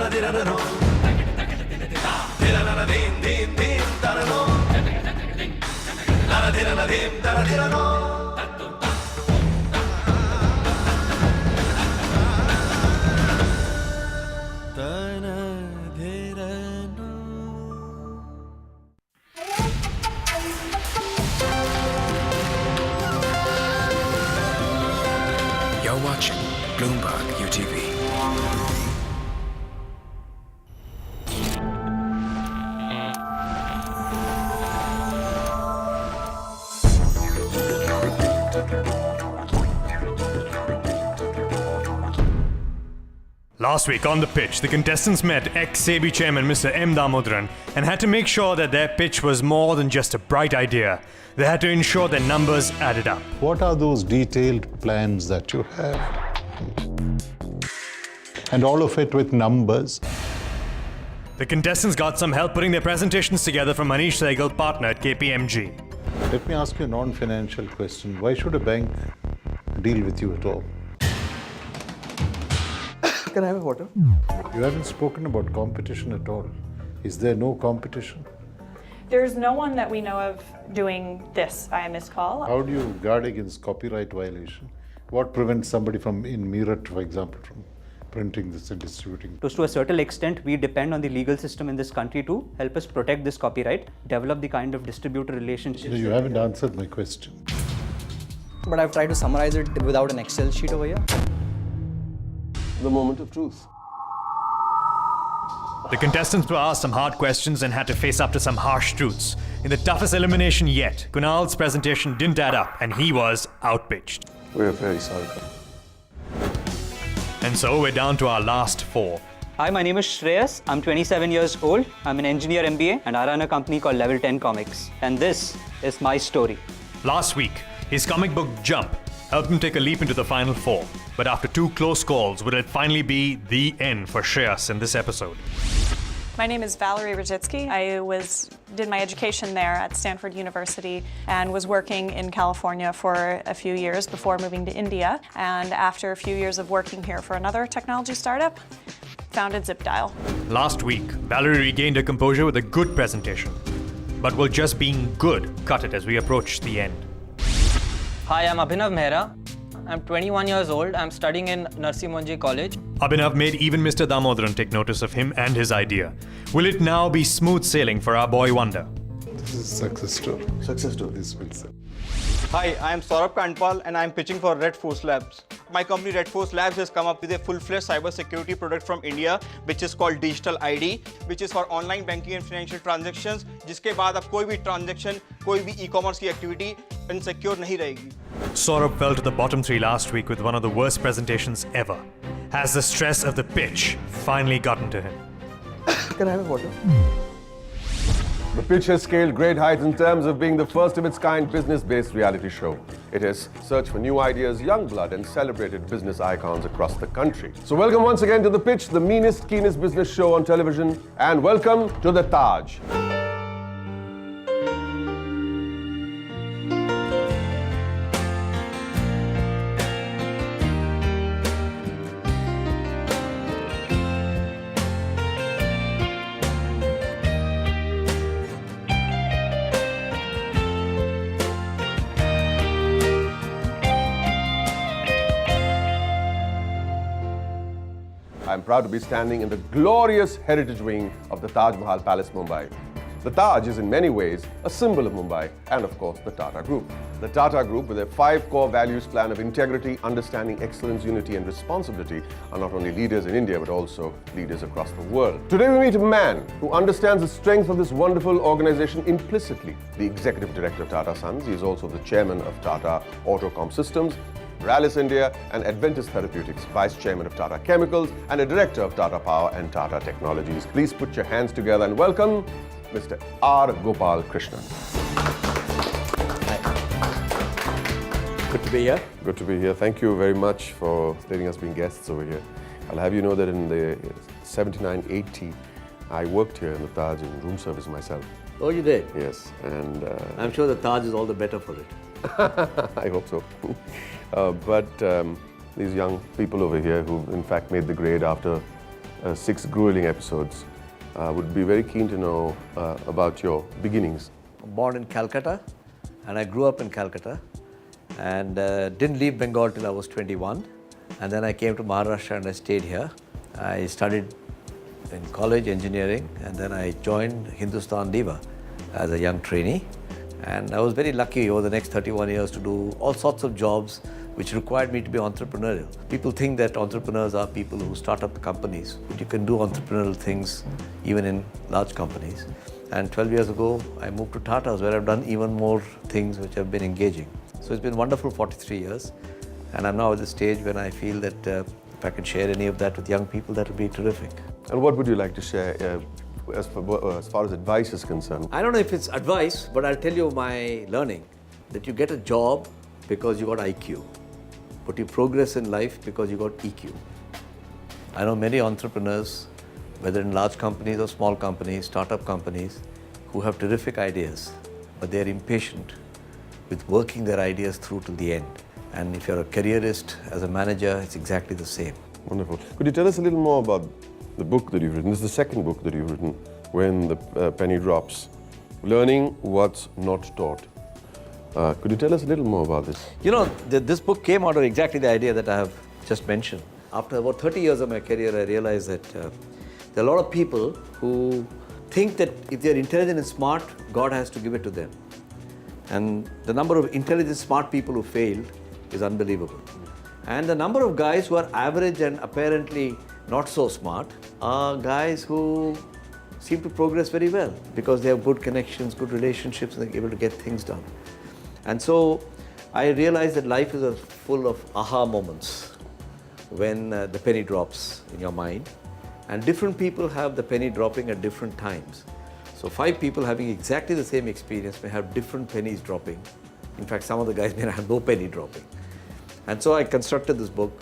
You're watching Bloomberg UTV. Last week on the pitch, the contestants met ex-SEBI chairman Mr. M. Damodaran and had to make sure that their pitch was more than just a bright idea. They had to ensure their numbers added up. What are those detailed plans that you have? And all of it with numbers. The contestants got some help putting their presentations together from Manish Sehgal, partner at KPMG. Let me ask you a non-financial question. Why should a bank deal with you at all? Can I have a water? You haven't spoken about competition at all. Is there no competition? There's no one that we know of doing this via missed call. How do you guard against copyright violation? What prevents somebody from, in Meerut, for example, from printing this and distributing? To a certain extent, we depend on the legal system in this country to help us protect this copyright, develop the kind of distributor relationships. No, you haven't answered my question. But I've tried to summarize it without an Excel sheet over here. The moment of truth. The contestants were asked some hard questions and had to face up to some harsh truths. In the toughest elimination yet, Kunal's presentation didn't add up and he was outpitched. We are very sorry. And so we're down to our last four. Hi, my name is Shreyas. I'm 27 years old. I'm an engineer MBA and I run a company called Level 10 Comics. And this is my story. Last week, his comic book Jump helped him take a leap into the final four. But after two close calls, would it finally be the end for Shreyas in this episode? My name is Valerie Rajitsky. I did my education there at Stanford University and was working in California for a few years before moving to India. And after a few years of working here for another technology startup, founded ZipDial. Last week, Valerie regained her composure with a good presentation. But will just being good cut it as we approach the end? Hi, I'm Abhinav Mehra. I'm 21 years old. I'm studying in Narsi Monjay College. Abhinav made even Mr. Damodaran take notice of him and his idea. Will it now be smooth sailing for our boy wonder? This is a success story. Success story. This will say. Hi, I am Saurabh Kandpal and I am pitching for Red Force Labs. My company Red Force Labs has come up with a full-fledged cybersecurity product from India, which is called Digital ID, which is for online banking and financial transactions. जिसके बाद अब कोई भी transaction, कोई भी e-commerce की activity insecure नहीं रहेगी. Saurabh fell to the bottom three last week with one of the worst presentations ever. Has the stress of the pitch finally gotten to him? Can I have a water? The pitch has scaled great heights in terms of being the first of its kind business-based reality show. It has searched for new ideas, young blood, and celebrated business icons across the country. So welcome once again to The Pitch, the meanest, keenest business show on television, and welcome to the Taj. I'm proud to be standing in the glorious heritage wing of the Taj Mahal Palace, Mumbai. The Taj is in many ways a symbol of Mumbai and, of course, the Tata Group. The Tata Group, with their 5 core values plan of integrity, understanding, excellence, unity and responsibility, are not only leaders in India but also leaders across the world. Today we meet a man who understands the strength of this wonderful organization implicitly. The Executive Director of Tata Sons, he is also the Chairman of Tata Autocom Systems, Rallis India and Adventis Therapeutics, Vice Chairman of Tata Chemicals and a Director of Tata Power and Tata Technologies. Please put your hands together and welcome Mr. R. Gopalakrishnan. Hi. Good to be here. Good to be here. Thank you very much for letting us be guests over here. I'll have you know that in the 79-80, I worked here in the Taj in room service myself. Oh, you did? Yes, and I'm sure the Taj is all the better for it. I hope so. But these young people over here who in fact made the grade after 6 grueling episodes. Would be very keen to know about your beginnings. Born in Calcutta, and I grew up in Calcutta, and didn't leave Bengal till I was 21. And then I came to Maharashtra and I stayed here. I studied in college engineering, and then I joined Hindustan Lever as a young trainee. And I was very lucky over the next 31 years to do all sorts of jobs which required me to be entrepreneurial. People think that entrepreneurs are people who start up companies, but you can do entrepreneurial things even in large companies. And 12 years ago, I moved to Tata's, where I've done even more things which have been engaging. So it's been wonderful 43 years. And I'm now at the stage when I feel that if I can share any of that with young people, that would be terrific. And what would you like to share as far as advice is concerned? I don't know if it's advice, but I'll tell you my learning, that you get a job because you got IQ, but you progress in life because you got EQ. I know many entrepreneurs, whether in large companies or small companies, startup companies, who have terrific ideas, but they're impatient with working their ideas through till the end. And if you're a careerist, as a manager, it's exactly the same. Wonderful. Could you tell us a little more about the book that you've written? This is the second book that you've written, When the Penny Drops. Learning What's Not Taught. Could you tell us a little more about this? You know, this book came out of exactly the idea that I have just mentioned. After about 30 years of my career, I realized that there are a lot of people who think that if they're intelligent and smart, God has to give it to them. And the number of intelligent, smart people who failed is unbelievable. And the number of guys who are average and apparently not so smart are guys who seem to progress very well because they have good connections, good relationships, and they're able to get things done. And so I realized that life is full of aha moments when the penny drops in your mind. And different people have the penny dropping at different times. So 5 people having exactly the same experience may have different pennies dropping. In fact, some of the guys may have no penny dropping. And so I constructed this book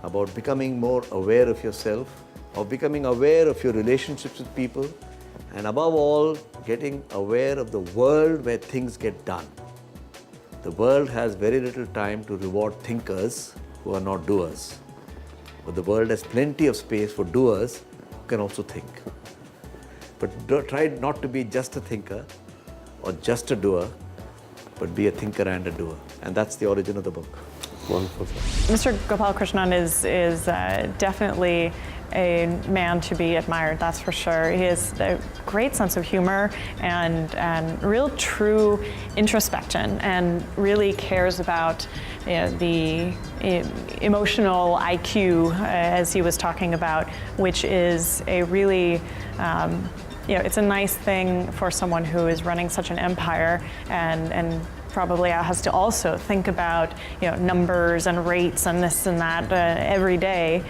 about becoming more aware of yourself, of becoming aware of your relationships with people, and above all, getting aware of the world where things get done. The world has very little time to reward thinkers who are not doers. But the world has plenty of space for doers who can also think. But try not to be just a thinker or just a doer, but be a thinker and a doer. And that's the origin of the book. Wonderful. Mr. Gopalakrishnan is definitely a man to be admired, that's for sure. He has a great sense of humor and real true introspection, and really cares about the emotional IQ, as he was talking about, which is a really it's a nice thing for someone who is running such an empire and probably has to also think about numbers and rates and this and that every day,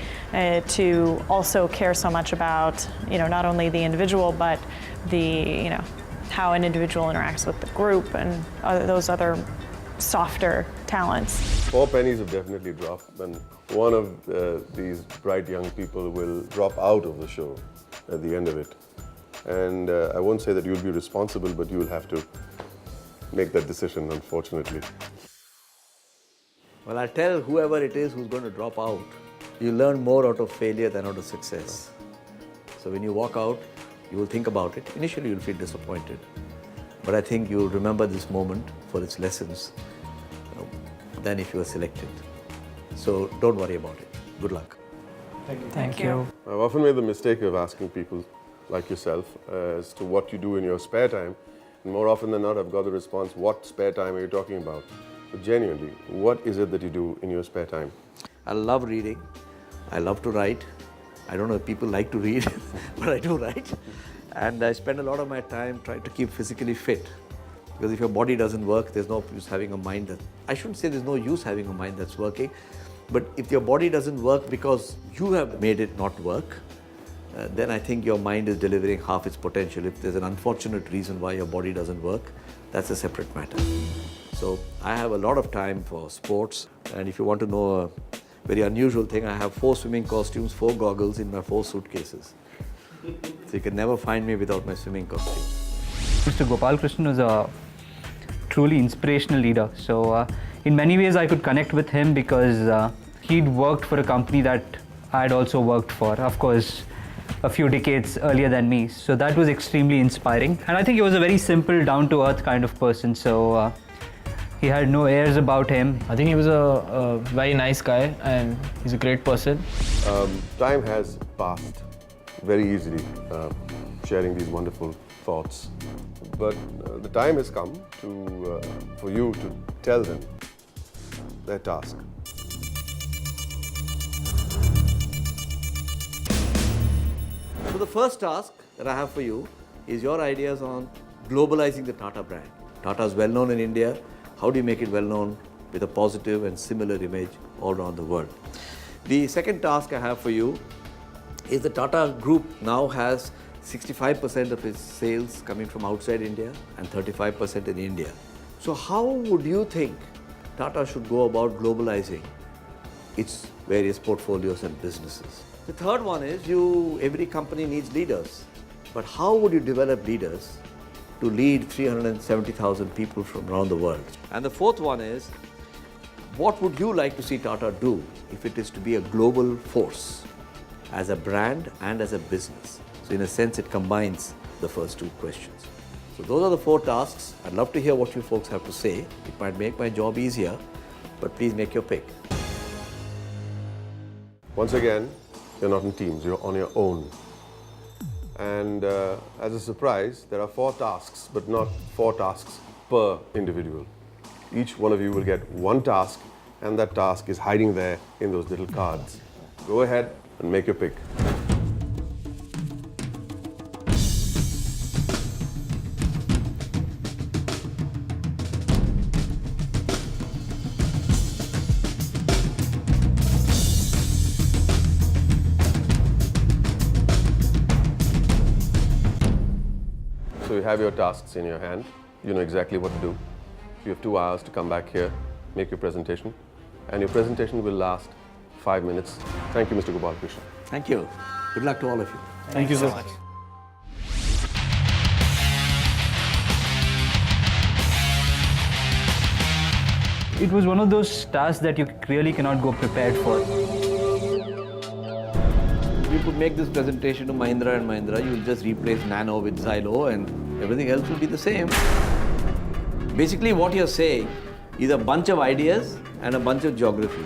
to also care so much about not only the individual but the how an individual interacts with the group and those other softer talents. 4 pennies have definitely dropped, and one of these bright young people will drop out of the show at the end of it. And I won't say that you'll be responsible, but you'll have to make that decision, unfortunately. Well, I tell whoever it is who's going to drop out, you learn more out of failure than out of success. So when you walk out, you will think about it. Initially, you'll feel disappointed. But I think you'll remember this moment for its lessons than if you were selected. So don't worry about it. Good luck. Thank you. I've often made the mistake of asking people like yourself as to what you do in your spare time. And more often than not, I've got the response, what spare time are you talking about? But genuinely, what is it that you do in your spare time? I love reading. I love to write. I don't know if people like to read, but I do write. And I spend a lot of my time trying to keep physically fit. Because if your body doesn't work, there's no use having a mind that... I shouldn't say there's no use having a mind that's working, but if your body doesn't work because you have made it not work, then I think your mind is delivering half its potential. If there's an unfortunate reason why your body doesn't work, that's a separate matter. So I have a lot of time for sports. And if you want to know a very unusual thing, I have 4 swimming costumes, 4 goggles in my 4 suitcases. So you can never find me without my swimming costume. Mr. Gopalakrishnan is a truly inspirational leader. So in many ways I could connect with him because he'd worked for a company that I'd also worked for. Of course, a few decades earlier than me. So that was extremely inspiring. And I think he was a very simple, down-to-earth kind of person. So he had no airs about him. I think he was a very nice guy and he's a great person. Time has passed very easily, sharing these wonderful thoughts. But the time has come for you to tell them their task. So the first task that I have for you is your ideas on globalizing the Tata brand. Tata is well known in India. How do you make it well known with a positive and similar image all around the world? The second task I have for you is the Tata Group now has 65% of its sales coming from outside India and 35% in India. So how would you think Tata should go about globalizing its various portfolios and businesses? The third one is every company needs leaders, but how would you develop leaders to lead 370,000 people from around the world? And the fourth one is, what would you like to see Tata do if it is to be a global force as a brand and as a business? So in a sense, it combines the first two questions. So those are the four tasks. I'd love to hear what you folks have to say. It might make my job easier, but please make your pick. Once again, you're not in teams, you're on your own. And as a surprise, there are 4 tasks, but not 4 tasks per individual. Each one of you will get one task, and that task is hiding there in those little cards. Go ahead and make your pick. So you have your tasks in your hand. You know exactly what to do. You have 2 hours to come back here, make your presentation, and your presentation will last 5 minutes. Thank you, Mr. Gopalakrishnan. Thank you. Good luck to all of you. Thank you so much. It was one of those tasks that you really cannot go prepared for. You could make this presentation to Mahindra & Mahindra, you will just replace Nano with Xylo and everything else will be the same. Basically what you're saying is a bunch of ideas and a bunch of geographies.